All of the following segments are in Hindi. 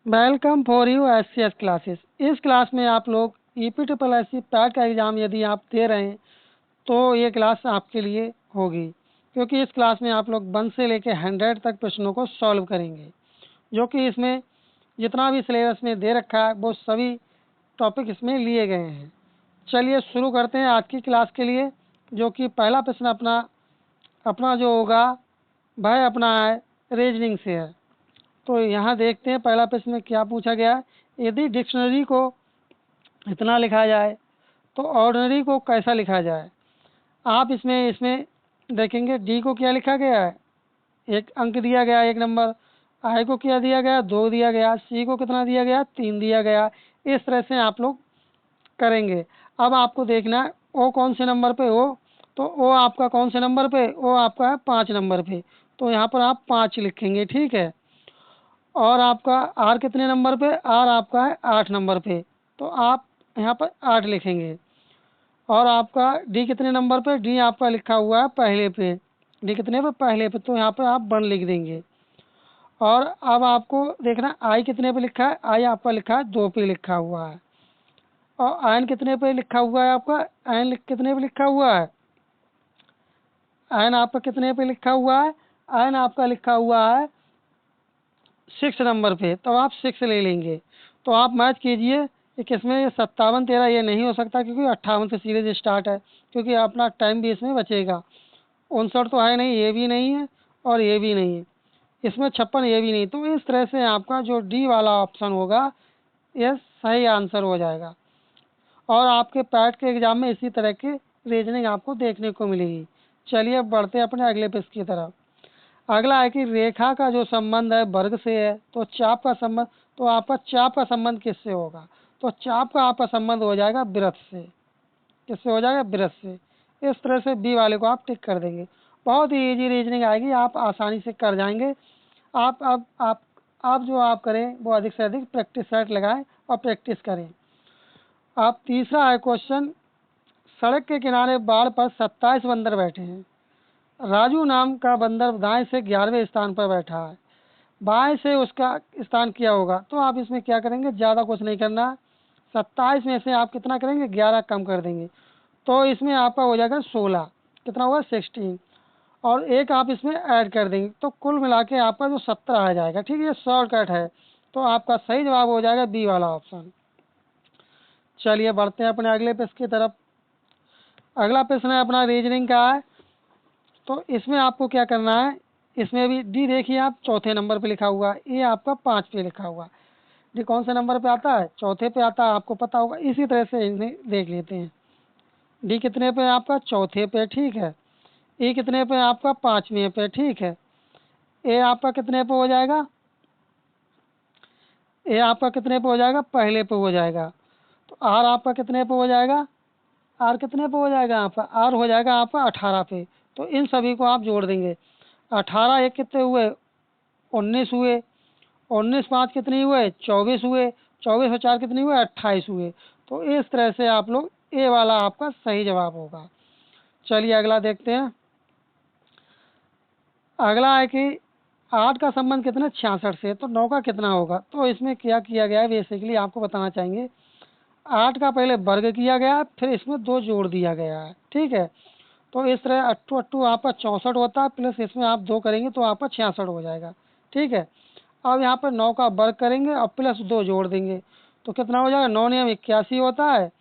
Welcome for U S classes. इस क्लास में आप लोग EPSS पैट का एग्ज़ाम यदि आप दे रहे हैं तो ये क्लास आपके लिए होगी, क्योंकि इस क्लास में आप लोग 1 से लेकर 100 तक प्रश्नों को सॉल्व करेंगे, जो कि इसमें जितना भी सिलेबस में दे रखा है वो सभी टॉपिक इसमें लिए गए हैं। चलिए शुरू करते हैं आज की क्लास के लिए, जो कि पहला प्रश्न अपना अपना जो होगा वह अपना है रीजनिंग से है। तो यहाँ देखते हैं पहला प्रश्न में क्या पूछा गया है। यदि डिक्शनरी को इतना लिखा जाए तो ऑर्डिनरी को कैसा लिखा जाए। आप इसमें इसमें देखेंगे डी को क्या लिखा गया है, एक अंक दिया गया, 1 नंबर। आई को क्या दिया गया, 2 दिया गया। सी को कितना दिया गया, 3 दिया गया। इस तरह से आप लोग करेंगे। अब आपको देखना है ओ कौन से नंबर पे हो, तो ओ आपका कौन से नंबर पे, ओ आपका है 5 नंबर पे, तो यहाँ पर आप 5 लिखेंगे, ठीक है। और आपका आर कितने नंबर पे, आर आपका है 8 नंबर पे, तो आप यहाँ पर 8 लिखेंगे। और आपका डी कितने नंबर पे, डी आपका लिखा हुआ है पहले पे, डी कितने पे, पहले पे, तो यहाँ पर आप 1 लिख देंगे। और अब आपको देखना आई कितने पे लिखा है, आई आपका लिखा है 2 पे लिखा हुआ है। और आयन कितने पे लिखा हुआ है आपका, आयन कितने पे लिखा हुआ है, आयन आपका कितने पे लिखा हुआ है, आयन आपका लिखा हुआ है 6 नंबर पे, तो आप 6 ले लेंगे। तो आप मैच कीजिए कि किसमें, ये 57 13 ये नहीं हो सकता, क्योंकि 58 से सीरीज स्टार्ट है, क्योंकि अपना टाइम भी इसमें बचेगा। 59 तो है नहीं, ये भी नहीं है और ये भी नहीं है, इसमें 56 ये भी नहीं। तो इस तरह से आपका जो डी वाला ऑप्शन होगा ये सही आंसर हो जाएगा। और आपके पैट के एग्जाम में इसी तरह की रीजनिंग आपको देखने को मिलेगी। चलिए अब बढ़ते हैं अपने अगले पेज की तरफ। अगला है कि रेखा का जो संबंध है वर्ग से है, तो चाप का संबंध, तो आपका चाप का संबंध किससे होगा, तो चाप का आपका संबंध हो जाएगा वृत्त से। किससे हो जाएगा, वृत्त से। इस तरह से बी वाले को आप टिक कर देंगे। बहुत ही इजी रीजनिंग आएगी, आप आसानी से कर जाएंगे। आप अब आप जो आप करें वो अधिक से अधिक प्रैक्टिस सेट लगाएं और प्रैक्टिस करें। आप तीसरा है क्वेश्चन, सड़क के किनारे बाढ़ पर 27 बंदर बैठे हैं। राजू नाम का बंदर दाएं से 11वें स्थान पर बैठा है, बाएं से उसका स्थान क्या होगा। तो आप इसमें क्या करेंगे, ज़्यादा कुछ नहीं करना। 27 में से आप कितना करेंगे, 11 कम कर देंगे, तो इसमें आपका हो जाएगा 16। कितना होगा, 16। और एक आप इसमें ऐड कर देंगे, तो कुल मिला के आपका जो 17 आ जाएगा, ठीक है। ये शॉर्टकट है, तो आपका सही जवाब हो जाएगा बी वाला ऑप्शन। चलिए बढ़ते हैं अपने अगले प्रश्न की तरफ। अगला प्रश्न है अपना रीजनिंग का है। तो इसमें आपको क्या करना है, इसमें भी डी देखिए आप चौथे नंबर पे लिखा हुआ है, ए आपका 5 पे लिखा हुआ है। डी कौन से नंबर पे आता है, चौथे पे आता है, आपको पता होगा। इसी तरह से इन्हें देख लेते हैं। डी कितने पे आपका, चौथे पे, ठीक है। ए कितने पे आपका, 5वें पे, ठीक है। ए आपका कितने पे हो जाएगा, ए आपका कितने पे हो जाएगा, पहले पे हो जाएगा। तो आर आपका कितने पे हो जाएगा, आर कितने पे हो जाएगा आपका, आर हो जाएगा आपका 18 पे। तो इन सभी को आप जोड़ देंगे। 18 एक कितने हुए, 19 हुए। 19 5 कितने हुए, 24 हुए। 24 और 4 कितने हुए, 28 हुए। तो इस तरह से आप लोग, ए वाला आपका सही जवाब होगा। चलिए अगला देखते हैं। अगला है कि 8 का संबंध कितना, 66 से, तो 9 का कितना होगा। तो इसमें क्या किया गया है, बेसिकली आपको बताना चाहेंगे। 8 का पहले वर्ग किया गया, फिर इसमें 2 जोड़ दिया गया है, ठीक है। तो इस तरह अट्ठू अट्ठू आपका 64 होता है, प्लस इसमें आप 2 करेंगे तो आपका 66 हो जाएगा, ठीक है। अब यहाँ पर 9 का वर्ग करेंगे और प्लस 2 जोड़ देंगे, तो कितना हो जाएगा, 9 नियम 81 होता है,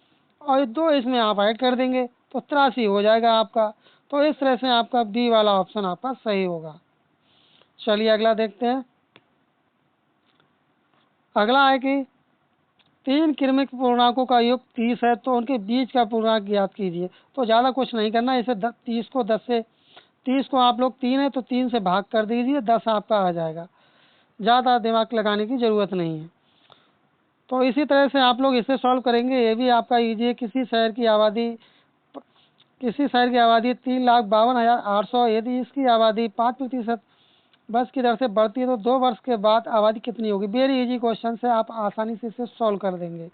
और 2 इसमें आप ऐड कर देंगे तो 83 हो जाएगा आपका। तो इस तरह से आपका बी वाला ऑप्शन आपका सही होगा। चलिए अगला देखते हैं। अगला है कि 3 क्रमिक पूर्णांकों का योग 30 है, तो उनके बीच का पूर्णांक ज्ञात कीजिए। तो ज़्यादा कुछ नहीं करना, इसे 30 को आप लोग 3 है तो 3 से भाग कर दीजिए, 10 आपका आ जाएगा। ज़्यादा दिमाग लगाने की ज़रूरत नहीं है। तो इसी तरह से आप लोग इसे सॉल्व करेंगे, ये भी आपका ईजी है। किसी शहर की आबादी 3,52,800, यदि इसकी आबादी 5% बस की दर से बढ़ती है तो 2 वर्ष के बाद आबादी कितनी होगी। वेरी इजी क्वेश्चन है, आप आसानी से इसे सॉल्व कर देंगे।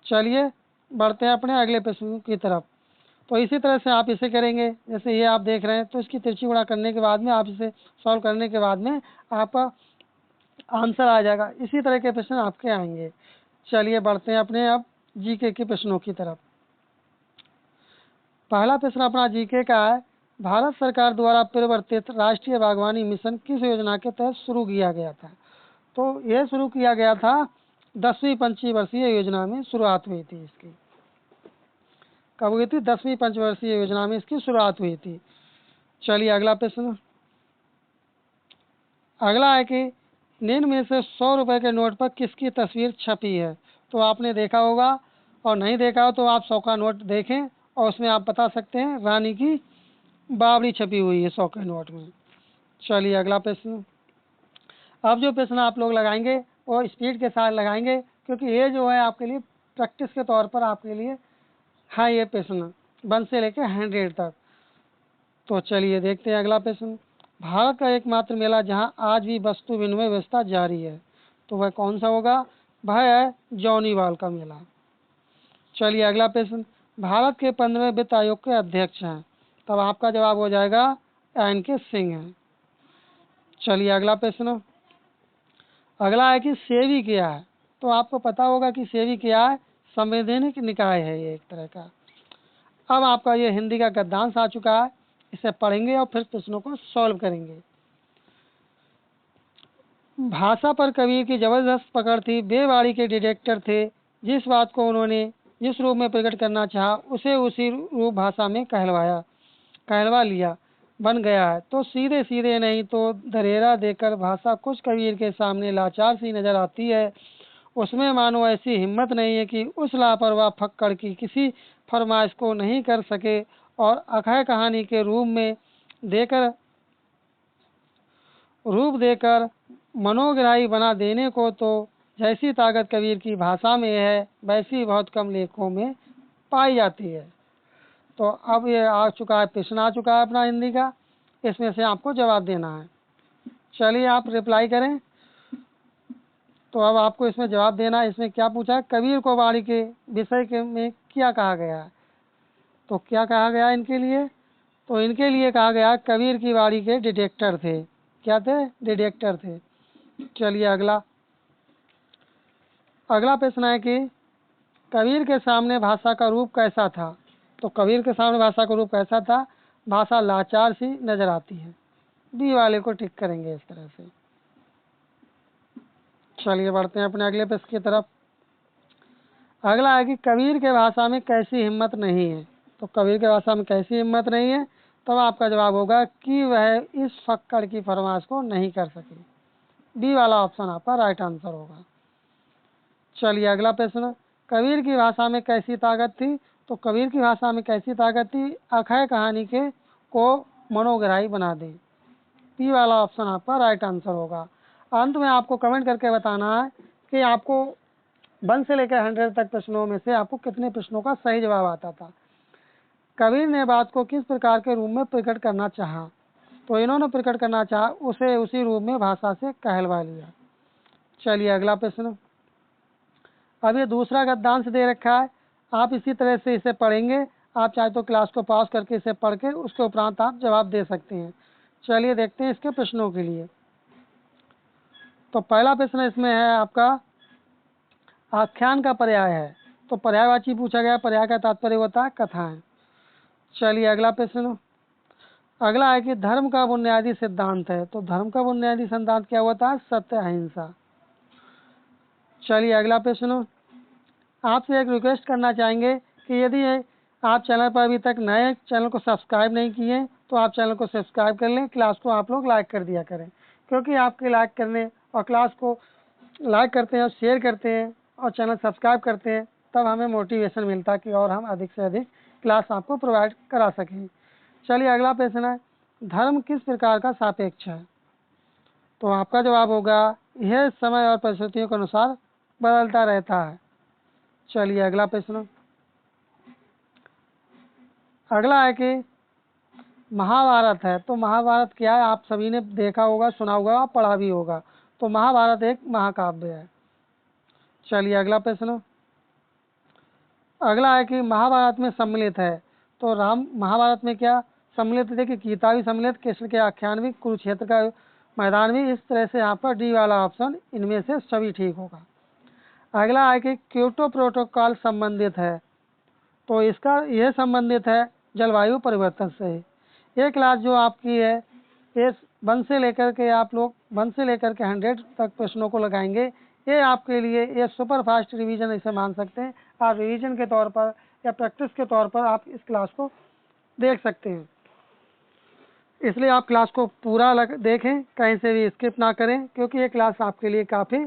चलिए बढ़ते हैं अपने अगले प्रश्न की तरफ। तो इसी तरह से आप इसे करेंगे, जैसे ये आप देख रहे हैं, तो इसकी तिरछी गुणा करने के बाद में, आप इसे सॉल्व करने के बाद में आपका आंसर आ जाएगा। इसी तरह के प्रश्न आपके आएंगे। चलिए बढ़ते हैं अपने अब जीके के प्रश्नों की तरफ। पहला प्रश्न अपना जीके का है, भारत सरकार द्वारा प्रवर्तित राष्ट्रीय बागवानी मिशन किस योजना के तहत शुरू किया गया था? तो यह शुरू किया गया था 10वीं पंचवर्षीय योजना में शुरुआत हुई थी इसकी। कब हुई थी? 10वीं पंचवर्षीय योजना में इसकी शुरुआत हुई थी। चलिए अगला प्रश्न। अगला है कि निम्न में से 100 रुपए के नोट पर किसकी तस्वीर छपी है? तो आपने देखा होगा, और नहीं देखा हो तो आप 100 का नोट देखें और उसमें आप बता सकते हैं रानी की बावड़ी छपी हुई है 100 के नोट में। चलिए अगला प्रश्न। अब जो प्रश्न आप लोग लगाएंगे वो स्पीड के साथ लगाएंगे, क्योंकि ये जो है आपके लिए प्रैक्टिस के तौर पर आपके लिए है ये प्रश्न 1 से लेकर 100 तक। तो चलिए देखते हैं अगला प्रश्न। भारत का एकमात्र मेला जहां आज भी वस्तु विनिमय व्यवस्था जारी है, तो वह कौन सा होगा? वह है जौनीवाल का मेला। चलिए अगला प्रश्न। भारत के 15वें वित्त आयोग के अध्यक्ष हैं, तब आपका जवाब हो जाएगा एन.के. सिंह हैं। चलिए अगला प्रश्न। अगला है कि सेबी क्या है? तो आपको पता होगा कि सेबी क्या है, संवैधानिक निकाय है ये एक तरह का। अब आपका ये हिंदी का गद्यांश आ चुका है, इसे पढ़ेंगे और फिर प्रश्नों को सॉल्व करेंगे। भाषा पर कबीर की जबरदस्त पकड़ थी, वे वाणी के डिटेक्टर थे। जिस बात को उन्होंने जिस रूप में प्रकट करना चाहा उसे उसी रूप भाषा में कहलवा लिया बन गया है। तो सीधे सीधे नहीं तो दरेरा देकर भाषा कुछ कबीर के सामने लाचार सी नजर आती है। उसमें मानो ऐसी हिम्मत नहीं है कि उस लापरवाह फक्कड़ की किसी फरमाइश को नहीं कर सके, और अखय कहानी के रूप देकर मनोग्राही बना देने को तो जैसी ताकत कबीर की भाषा में है वैसी बहुत कम लेखों में पाई जाती है। तो अब ये आ चुका है, प्रश्न आ चुका है अपना हिंदी का, इसमें से आपको जवाब देना है। चलिए आप रिप्लाई करें। तो अब आपको इसमें जवाब देना है। इसमें क्या पूछा है? कबीर को वाणी के विषय के में क्या कहा गया है? तो क्या कहा गया इनके लिए? तो इनके लिए कहा गया कबीर की वाणी के डिटेक्टर थे। क्या थे? डिटेक्टर थे। चलिए अगला प्रश्न है कि कबीर के सामने भाषा का रूप कैसा था? तो कबीर के सामने भाषा का रूप कैसा था? भाषा लाचार सी नजर आती है। बी वाले को टिक करेंगे इस तरह से। चलिए बढ़ते हैं अपने अगले प्रश्न की तरफ। अगला है कि कबीर के भाषा में कैसी हिम्मत नहीं है? तो कबीर के भाषा में कैसी हिम्मत नहीं है? तब आपका जवाब होगा कि वह इस फक्कड़ की फरमाइश को नहीं कर सके। बी वाला ऑप्शन आपका राइट आंसर होगा। चलिए अगला प्रश्न। कबीर की भाषा में कैसी ताकत थी? तो कबीर की भाषा में कैसी ताकत थी? अखय कहानी के को मनोग्राही बना दे। बी वाला ऑप्शन आपका राइट आंसर होगा। अंत में आपको कमेंट करके बताना है कि आपको 1 से लेकर 100 तक प्रश्नों में से आपको कितने प्रश्नों का सही जवाब आता था। कबीर ने बात को किस प्रकार के रूप में प्रकट करना चाहा? तो इन्होंने प्रकट करना चाहा उसे उसी रूप में भाषा से कहलवा लिया। चलिए अगला प्रश्न। अब ये दूसरा गद्यांश दे रखा है, आप इसी तरह से इसे पढ़ेंगे। आप चाहे तो क्लास को पॉज करके इसे पढ़ के उसके उपरांत आप जवाब दे सकते हैं। चलिए देखते हैं इसके प्रश्नों के लिए। तो पहला प्रश्न इसमें है आपका आख्यान का पर्याय है। तो पर्यायवाची पूछा गया, पर्याय का तात्पर्य होता है कथाएं। चलिए अगला प्रश्न। अगला है कि धर्म का बुनियादी सिद्धांत है। तो धर्म का बुनियादी सिद्धांत क्या होता है? सत्य अहिंसा। चलिए अगला प्रश्न। आपसे एक रिक्वेस्ट करना चाहेंगे कि यदि आप चैनल पर अभी तक नए चैनल को सब्सक्राइब नहीं किए तो आप चैनल को सब्सक्राइब कर लें। क्लास को आप लोग लाइक कर दिया करें, क्योंकि आपके लाइक करने और क्लास को लाइक करते हैं और शेयर करते हैं और चैनल सब्सक्राइब करते हैं, तब हमें मोटिवेशन मिलता है कि और हम अधिक से अधिक क्लास आपको प्रोवाइड करा सकें। चलिए अगला प्रश्न है, धर्म किस प्रकार का सापेक्ष है? तो आपका जवाब होगा यह समय और परिस्थितियों के अनुसार बदलता रहता है। चलिए अगला प्रश्न। अगला है कि महाभारत है। तो महाभारत क्या है? आप सभी ने देखा होगा, सुना होगा, पढ़ा भी होगा। तो महाभारत एक महाकाव्य है। चलिए अगला प्रश्न। अगला है कि महाभारत में सम्मिलित है। तो महाभारत में क्या सम्मिलित है? कि गीता भी सम्मिलित, कृष्ण के आख्यान भी, कुरुक्षेत्र का मैदान में। इस तरह से आपका डी वाला ऑप्शन इनमें से सभी ठीक होगा। अगला है कि क्योटो प्रोटोकॉल संबंधित है, तो इसका यह संबंधित है जलवायु परिवर्तन से। ये क्लास जो आपकी है ये 1 से लेकर के आप लोग 1 से लेकर के 100 तक प्रश्नों को लगाएंगे। ये आपके लिए ये सुपर फास्ट रिवीजन इसे मान सकते हैं। आप रिवीजन के तौर पर या प्रैक्टिस के तौर पर आप इस क्लास को देख सकते हैं। इसलिए आप क्लास को पूरा देखें, कहीं से भी स्किप ना करें, क्योंकि ये क्लास आपके लिए काफ़ी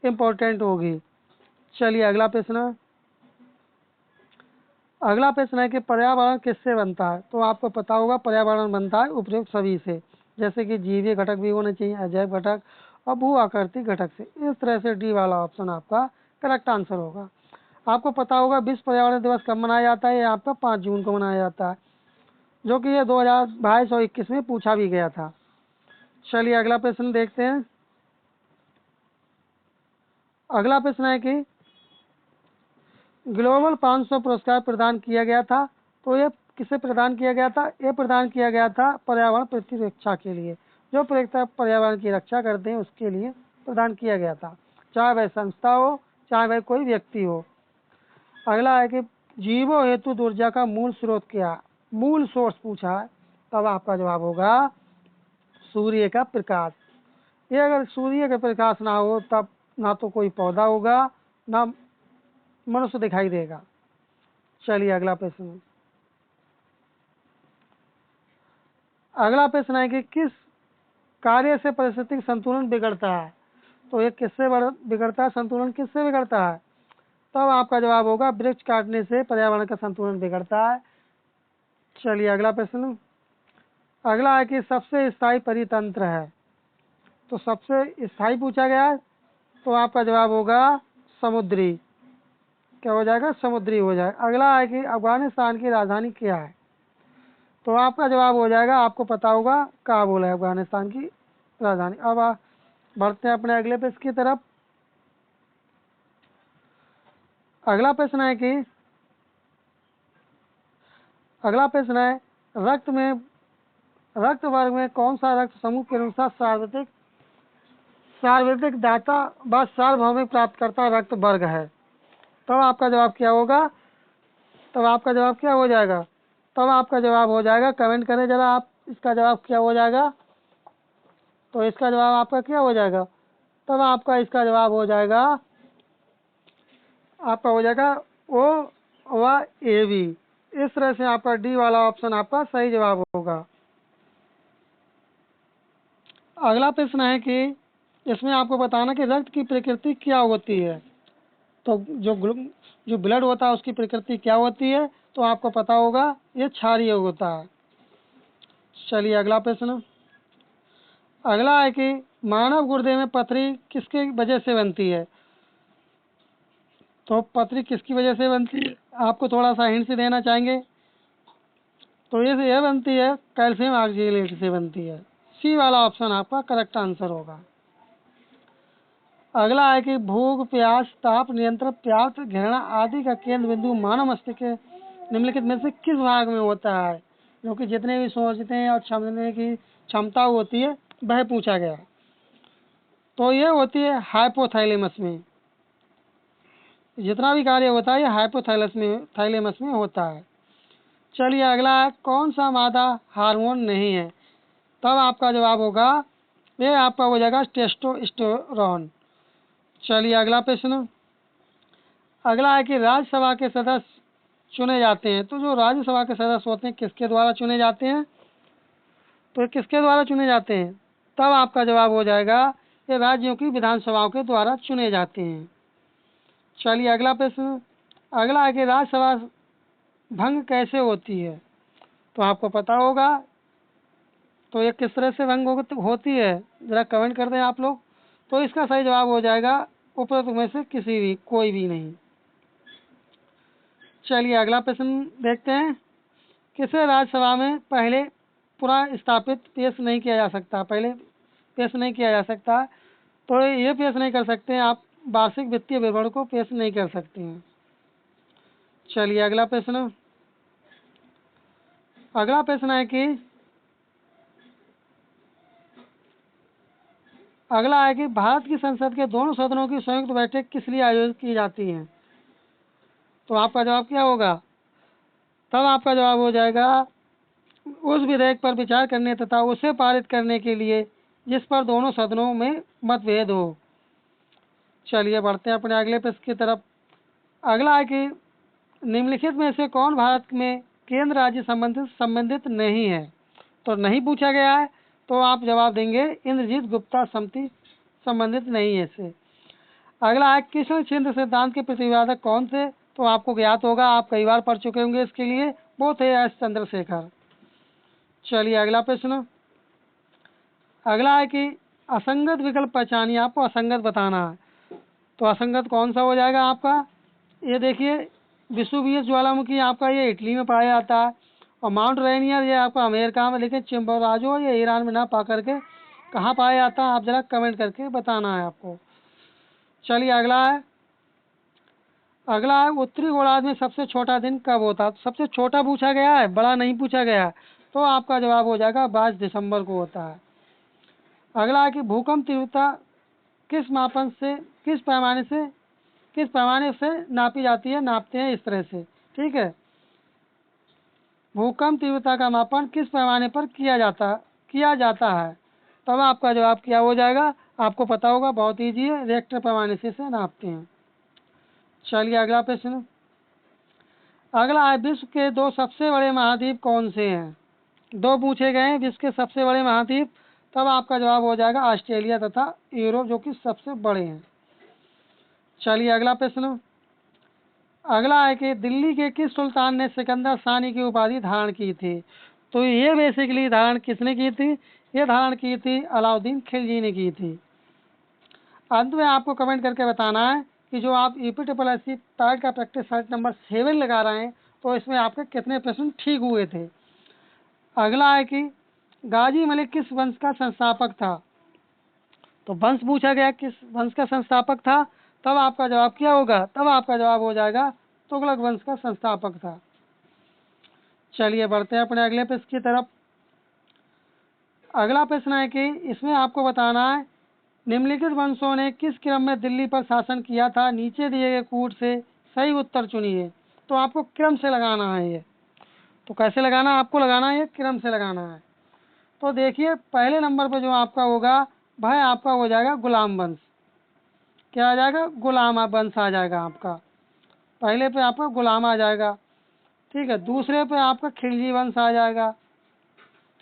इम्पोर्टेंट होगी। चलिए अगला प्रश्न। अगला प्रश्न है कि पर्यावरण किससे बनता है। तो आपको पता होगा पर्यावरण बनता है उपयुक्त सभी से, जैसे कि जीवीय घटक भी होने चाहिए, अजैव घटक और भू आकृति घटक से। इस तरह से डी वाला ऑप्शन आपका करेक्ट आंसर होगा। आपको पता होगा विश्व पर्यावरण दिवस कब मनाया जाता है। ये आपका 5 जून को मनाया जाता है, जो कि ये 2022 और 21 में पूछा भी गया था। चलिए अगला प्रश्न देखते हैं। अगला प्रश्न है कि ग्लोबल 500 पुरस्कार प्रदान किया गया था। तो ये किसे प्रदान किया गया था। ये प्रदान किया गया था पर्यावरण प्रतिरक्षा के लिए। जो पर्यावरण की रक्षा करते हैं उसके लिए प्रदान किया गया था, चाहे वह संस्था हो चाहे वह कोई व्यक्ति हो। अगला है कि जीवों हेतु ऊर्जा का मूल स्रोत क्या है। मूल सोर्स पूछा है, तब आपका जवाब होगा सूर्य का प्रकाश। ये अगर सूर्य का प्रकाश ना हो तब ना तो कोई पौधा होगा ना मनुष्य दिखाई देगा। चलिए अगला प्रश्न। अगला प्रश्न है कि किस कार्य से पारिस्थितिक संतुलन बिगड़ता है। तो ये किससे बिगड़ता है, संतुलन किससे बिगड़ता है। तब आपका जवाब होगा वृक्ष काटने से पर्यावरण का संतुलन बिगड़ता है। चलिए अगला प्रश्न। अगला है कि सबसे स्थायी परितंत्र है। तो सबसे स्थायी पूछा गया है, तो आपका जवाब होगा समुद्री। क्या हो जाएगा, समुद्री हो जाएगा। अगला है कि अफगानिस्तान की राजधानी क्या है। तो आपका जवाब हो जाएगा, आपको पता होगा काबुल है अफगानिस्तान की राजधानी। अब बढ़ते हैं अपने अगले प्रश्न की तरफ। अगला प्रश्न है कि अगला प्रश्न है रक्त वर्ग में कौन सा रक्त समूह के अनुसार सार्वत्रिक दाता व सार्वभौमिक प्राप्तकर्ता रक्त वर्ग है। तब आपका जवाब क्या होगा, तब आपका जवाब क्या हो जाएगा, तब आपका जवाब हो जाएगा, कमेंट करें जरा आप इसका जवाब क्या हो जाएगा। तो इसका जवाब आपका क्या हो जाएगा, तब आपका इसका जवाब हो जाएगा, आपका हो जाएगा ओ व ए बी। इस तरह से आपका डी वाला ऑप्शन आपका सही जवाब होगा। अगला प्रश्न है कि इसमें आपको बताना कि रक्त की प्रकृति क्या होती है। तो जो ब्लड होता है उसकी प्रकृति क्या होती है। तो आपको पता होगा ये क्षारीय होता है। चलिए अगला प्रश्न। अगला है कि मानव गुर्दे में पथरी किसके वजह से बनती है। तो पथरी किसकी वजह से बनती है, आपको थोड़ा सा हिंट देना चाहेंगे। तो ये बनती है कैल्शियम ऑक्जेलेट से बनती है। सी वाला ऑप्शन आपका करेक्ट आंसर होगा। अगला है कि भूख, प्यास, ताप नियंत्रण, प्यास, घृणा आदि का केंद्र बिंदु मानव मस्तिष्क के निम्नलिखित में से किस भाग में होता है। जो कि जितने भी सोचते हैं और समझने की क्षमता होती है वह पूछा गया। तो ये होती है हाइपोथैलेमस में। जितना भी कार्य होता है ये हाइपोथैलेमस में होता है। चलिए अगला है कौन सा मादा हार्मोन नहीं है। तब आपका जवाब होगा, ये आपका हो जाएगा टेस्टोस्टेरोन। चलिए अगला प्रश्न। अगला है कि राज्यसभा के सदस्य चुने जाते हैं। तो जो राज्यसभा के सदस्य होते हैं किसके द्वारा चुने जाते हैं। तो किसके द्वारा चुने जाते हैं। तब आपका जवाब हो जाएगा, ये राज्यों की विधानसभाओं के द्वारा चुने जाते हैं। चलिए अगला प्रश्न। अगला है कि राज्यसभा भंग कैसे होती है। तो आपको पता होगा, तो ये किस तरह से भंग होती है, जरा कमेंट कर दें आप लोग। तो इसका सही जवाब हो जाएगा उपरोक्त में से कोई भी नहीं। चलिए अगला प्रश्न देखते हैं। किसे राज्यसभा में पहले पुनः पेश नहीं किया जा सकता, पहले पेश नहीं किया जा सकता। तो ये पेश नहीं कर सकते हैं आप, वार्षिक वित्तीय विवरण को पेश नहीं कर सकते हैं। चलिए अगला प्रश्न। अगला प्रश्न है कि अगला है कि भारत की संसद के दोनों सदनों की संयुक्त बैठक किस लिए आयोजित की जाती है? तो आपका जवाब क्या होगा? तब आपका जवाब हो जाएगा उस विधेयक पर विचार करने तथा उसे पारित करने के लिए जिस पर दोनों सदनों में मतभेद हो। चलिए बढ़ते हैं अपने अगले प्रश्न की तरफ। अगला है कि निम्नलिखित में से कौन भारत में केंद्र राज्य संबंधित नहीं है? तो नहीं पूछा गया है, तो आप जवाब देंगे इंद्रजीत गुप्ता समिति संबंधित नहीं है इससे। अगला है कृष्ण छिंद सिद्धांत के प्रतिपादक कौन थे? तो आपको ज्ञात होगा, आप कई बार पढ़ चुके होंगे इसके लिए, वो थे एस चंद्रशेखर। चलिए अगला प्रश्न। अगला है कि असंगत विकल्प पहचानिए, आपको असंगत बताना है। तो असंगत कौन सा हो जाएगा आपका? ये देखिए, विसुवियस ज्वालामुखी आपका ये इटली में पाया जाता है, और माउंट रेनियर ये आपका अमेरिका में, लेकिन चिम्बोराजो ये ईरान में ना पा करके कहाँ पाया जाता है? आप जरा कमेंट करके बताना है आपको। चलिए अगला है। अगला है उत्तरी गोलार्ध में सबसे छोटा दिन कब होता है? सबसे छोटा पूछा गया है, बड़ा नहीं पूछा गया है, तो आपका जवाब हो जाएगा 22 दिसंबर को होता है। अगला है कि भूकंप तीव्रता किस मापन से, किस पैमाने से नापी जाती है? नापते हैं इस तरह से, ठीक है। भूकंप तीव्रता का मापन किस पैमाने पर किया जाता है? तब आपका जवाब क्या हो जाएगा? आपको पता होगा, बहुत ईजी है, रिएक्टर पैमाने से इसे नापते हैं। चलिए अगला प्रश्न। अगला है विश्व के दो सबसे बड़े महाद्वीप कौन से हैं? दो पूछे गए हैं विश्व के सबसे बड़े महाद्वीप, तब आपका जवाब हो जाएगा ऑस्ट्रेलिया तथा यूरोप, जो कि सबसे बड़े हैं। चलिए अगला प्रश्न। अगला है कि दिल्ली के किस सुल्तान ने सिकंदर सानी की उपाधि धारण की थी? तो ये बेसिकली धारण किसने की थी? ये धारण की थी अलाउद्दीन खिलजी ने की थी। अंत में आपको कमेंट करके बताना है कि जो आप EPSS पैड का प्रैक्टिस सेट नंबर 7 लगा रहे हैं, तो इसमें आपके कितने प्रश्न ठीक हुए थे। अगला है कि गाजी मलिक किस वंश का संस्थापक था? तो वंश पूछा गया, किस वंश का संस्थापक था, तब आपका जवाब क्या होगा? तब आपका जवाब हो जाएगा तुगलक वंश का संस्थापक था। चलिए बढ़ते हैं अपने अगले प्रश्न की तरफ। अगला प्रश्न है कि इसमें आपको बताना है निम्नलिखित वंशों ने किस क्रम में दिल्ली पर शासन किया था? नीचे दिए गए कूट से सही उत्तर चुनिए। तो आपको क्रम से लगाना है ये। तो कैसे लगाना है? आपको लगाना है ये क्रम से लगाना है। तो देखिए, पहले नंबर पर जो आपका होगा भाई, आपका हो जाएगा गुलाम वंश। क्या आ जाएगा? गुलाम वंश आ जाएगा आपका। पहले पे आपका गुलाम आ जाएगा, ठीक है। दूसरे पे आपका खिलजी वंश आ जाएगा,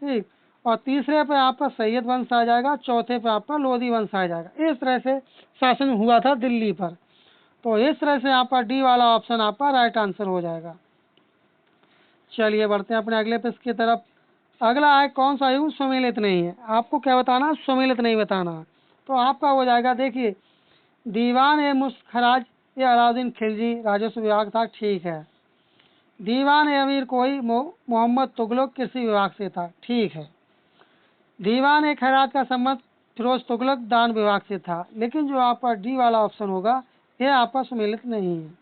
ठीक। और तीसरे पे आपका सैयद वंश आ जाएगा, चौथे पे आपका लोधी वंश आ जाएगा। इस तरह से शासन हुआ था दिल्ली पर। तो इस तरह से आपका डी वाला ऑप्शन आपका राइट आंसर हो जाएगा। चलिए बढ़ते हैं अपने अगले प्रश्न की तरफ। अगला है कौन सा युग सुमेलित नहीं है? आपको क्या बताना? सुमेलित नहीं बताना। तो आपका हो जाएगा, देखिए, दीवान ए मुश्क खराज ये अलाउद्दीन खिलजी राजस्व विभाग था, ठीक है। दीवान ए अमीर कोई मोहम्मद तुगलक कृषि विभाग से था, ठीक है। दीवान ए खैरात का संबंध फिरोज तुगलक दान विभाग से था, लेकिन जो आपका डी वाला ऑप्शन होगा यह आपका सुमेलित नहीं है।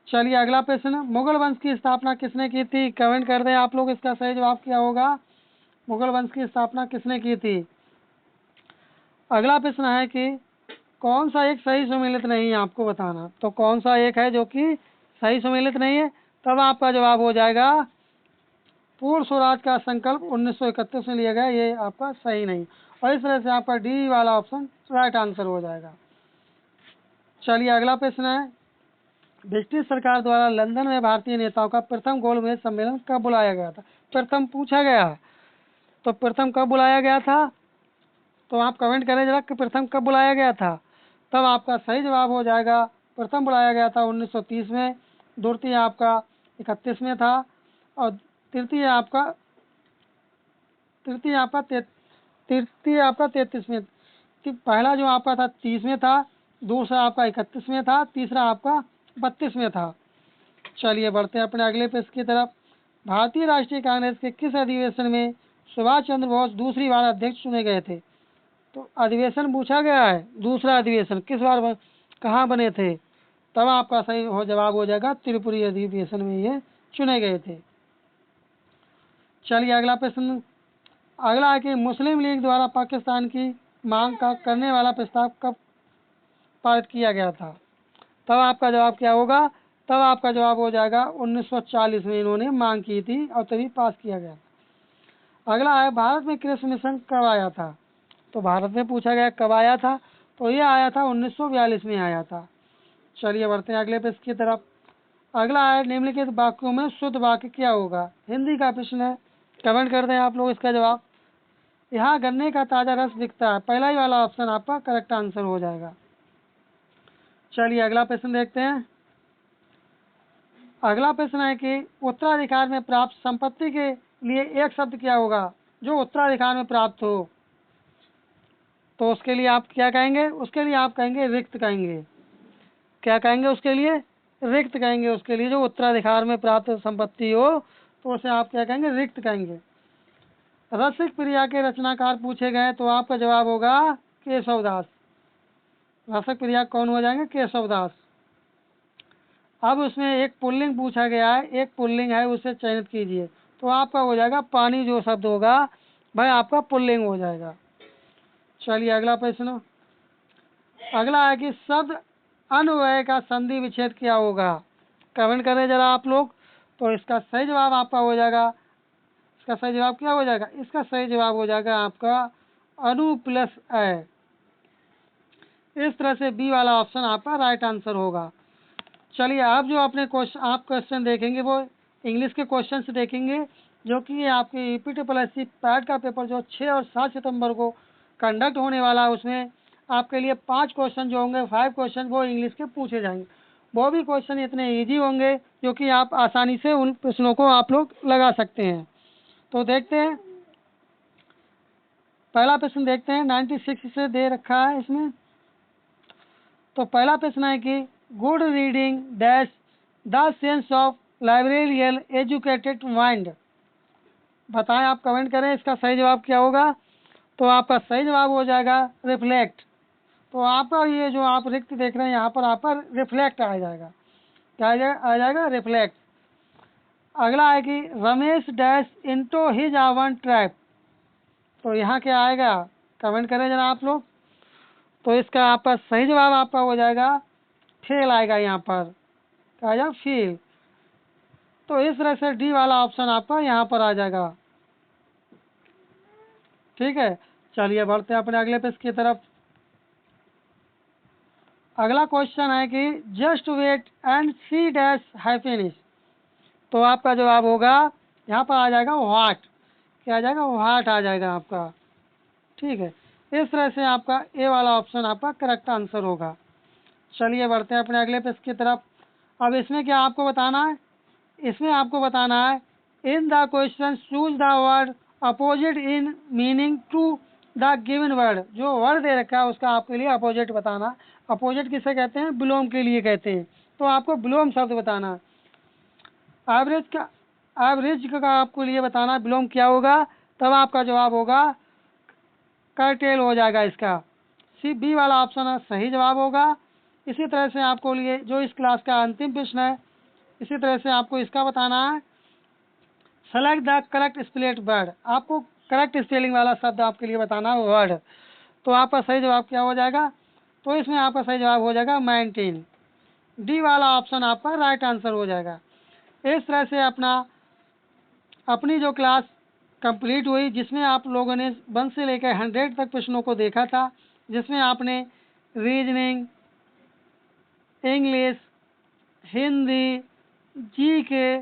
चलिए अगला प्रश्न। मुगल वंश की स्थापना किसने की थी? कमेंट कर दें आप लोग, इसका सही जवाब क्या होगा? मुगल वंश की स्थापना किसने की थी? अगला प्रश्न है कि कौन सा एक सही सुमेलित नहीं है, आपको बताना। तो कौन सा एक है जो कि सही सुमेलित नहीं है? तब आपका जवाब हो जाएगा पूर्ण स्वराज का संकल्प 1931 में लिया गया, ये आपका सही नहीं। और इस तरह से आपका डी वाला ऑप्शन राइट आंसर हो जाएगा। चलिए अगला प्रश्न है, ब्रिटिश सरकार द्वारा लंदन में भारतीय नेताओं का प्रथम गोलमेज सम्मेलन कब बुलाया गया था? प्रथम पूछा गया है, तो प्रथम कब बुलाया गया था? तो आप कमेंट करें जरा कि प्रथम कब बुलाया गया था। तब आपका सही जवाब हो जाएगा प्रथम बुलाया गया था 1930 में, द्वितीय आपका 31 में था, और तृतीय आपका 33 में। पहला जो आपका था 30 में था, दूसरा आपका 31 में था, तीसरा आपका 32 में था। चलिए बढ़ते हैं अपने अगले प्रश्न की तरफ। भारतीय राष्ट्रीय कांग्रेस के किस अधिवेशन में सुभाष चंद्र बोस दूसरी बार अध्यक्ष चुने गए थे? तो अधिवेशन पूछा गया है, दूसरा अधिवेशन किस बार कहाँ बने थे? तब आपका सही जवाब हो जाएगा त्रिपुरी अधिवेशन में ये चुने गए थे। चलिए अगला प्रश्न। अगला है कि मुस्लिम लीग द्वारा पाकिस्तान की मांग का करने वाला प्रस्ताव कब पारित किया गया था? तब आपका जवाब क्या होगा? तब आपका जवाब हो जाएगा 1940 में इन्होंने मांग की थी और तभी पास किया गया। अगला है, भारत में कृषि मिशन कब आया था? तो भारत में पूछा गया कब आया था, तो ये आया था 1942 में आया था। चलिए बढ़ते हैं अगले पेज की तरफ। अगला है, निम्नलिखित वाक्यों में शुद्ध वाक्य क्या होगा? हिंदी का प्रश्न है, कमेंट कर दें आप लोग इसका जवाब। यहाँ गन्ने का ताजा रस बिकता है, पहला ही वाला ऑप्शन आपका करेक्ट आंसर हो जाएगा। चलिए अगला प्रश्न देखते हैं। अगला प्रश्न है कि उत्तराधिकार में प्राप्त संपत्ति के लिए एक शब्द क्या होगा जो उत्तराधिकार में प्राप्त हो? तो उसके लिए आप क्या कहेंगे? उसके लिए आप कहेंगे रिक्त कहेंगे। क्या कहेंगे उसके लिए? रिक्त कहेंगे। उसके लिए जो उत्तराधिकार में प्राप्त संपत्ति हो तो उसे आप क्या कहेंगे? रिक्त कहेंगे। रसिक प्रिया के रचनाकार पूछे गए तो आपका जवाब होगा केशवदास। रसिक प्रिया कौन हो जाएंगे? केशवदास। अब उसमें एक पुल्लिंग पूछा गया है, एक पुल्लिंग है उसे चयनित कीजिए, तो आपका हो जाएगा पानी जो शब्द होगा भाई आपका पुल्लिंग हो जाएगा। चलिए अगला प्रश्न। अगला है कि शब्द अन्वय का संधि विच्छेद क्या होगा? कमेंट करें जरा आप लोग। तो इसका सही जवाब आपका हो जाएगा, इसका सही जवाब क्या हो जाएगा? इसका सही जवाब हो जाएगा आपका अनु प्लस अ। इस तरह से बी वाला ऑप्शन आपका राइट आंसर होगा। चलिए अब जो अपने क्वेश्चन देखेंगे वो इंग्लिश के क्वेश्चन देखेंगे, जो कि आपके EPSS पैट का पेपर जो 6 और 7 सितंबर को कंडक्ट होने वाला है, उसमें आपके लिए 5 क्वेश्चन जो होंगे, 5 क्वेश्चन वो इंग्लिश के पूछे जाएंगे। वो भी क्वेश्चन इतने इजी होंगे जो कि आप आसानी से उन प्रश्नों को आप लोग लगा सकते हैं। तो देखते हैं, पहला प्रश्न देखते हैं। 96 से दे रखा है इसमें। तो पहला प्रश्न है कि good reading dash the sense of liberal educated mind. बताएं, आप कमेंट करें इसका सही जवाब क्या होगा। तो आपका सही जवाब हो जाएगा रिफ्लेक्ट। तो आपका ये जो आप रिक्त देख रहे हैं यहाँ पर आपका रिफ्लेक्ट आ जाएगा। क्या आ जाएगा? रिफ्लेक्ट। अगला है कि Ramesh dash into his one trap. तो यहाँ क्या आएगा? कमेंट करें जरा आप लोग। तो इसका आपका सही जवाब आपका हो जाएगा फेल आएगा यहाँ पर। क्या आ जाएगा? फेल। तो इस तरह से डी वाला ऑप्शन आपका यहाँ पर आ जाएगा। ठीक है, चलिए बढ़ते हैं अपने अगले पेज की तरफ। अगला क्वेश्चन है कि just wait and see dash happiness. तो आपका जवाब होगा यहाँ पर आ जाएगा व्हाट। क्या आ जाएगा? व्हाट आ जाएगा आपका। ठीक है, इस तरह से आपका ए वाला ऑप्शन आपका करेक्ट आंसर होगा। चलिए बढ़ते हैं अपने अगले पेज की तरफ। अब इसमें क्या आपको बताना है? इसमें आपको बताना है in the question choose the word opposite in meaning to the given word. जो वर्ड दे रखा है उसका आपके लिए अपोजिट बताना। अपोजिट किसे कहते हैं? विलोम के लिए कहते हैं। तो आपको विलोम शब्द बताना। एवरेज का आपको लिए बताना विलोम क्या होगा। तब आपका जवाब होगा कर्टेल हो जाएगा इसका। सी बी वाला ऑप्शन सही जवाब होगा। इसी तरह से आपको लिए जो इस क्लास का अंतिम प्रश्न है, इसी तरह से आपको इसका बताना है select the correct spelled word. आपको करेक्ट स्पेलिंग वाला शब्द आपके लिए बताना है वर्ड। तो आपका सही जवाब क्या हो जाएगा? तो इसमें आपका सही जवाब हो जाएगा 19। डी वाला ऑप्शन आपका राइट आंसर हो जाएगा। इस तरह से अपनी जो क्लास कंप्लीट हुई, जिसमें आप लोगों ने 1 से लेकर 100 तक प्रश्नों को देखा था, जिसमें आपने रीजनिंग, इंग्लिश, हिंदी, जीके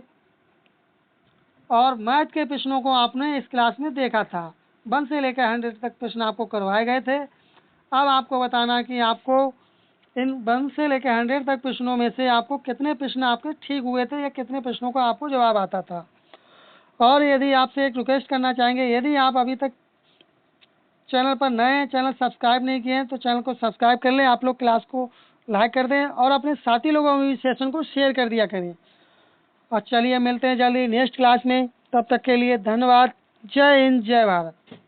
और मैथ के प्रश्नों को आपने इस क्लास में देखा था। 1 से लेकर 100 तक प्रश्न आपको करवाए गए थे। अब आपको बताना कि आपको इन 1 से लेकर 100 तक प्रश्नों में से आपको कितने प्रश्न आपके ठीक हुए थे या कितने प्रश्नों का आपको जवाब आता था। और यदि आपसे एक रिक्वेस्ट करना चाहेंगे, यदि आप अभी तक चैनल पर नए हैं, चैनल सब्सक्राइब नहीं किए हैं, तो चैनल को सब्सक्राइब कर लें। आप लोग क्लास को लाइक कर दें और अपने साथी लोगों में भी सेशन को शेयर कर दिया करें। और चलिए मिलते हैं जल्दी नेक्स्ट क्लास में। तब तक के लिए धन्यवाद। जय हिंद, जय भारत।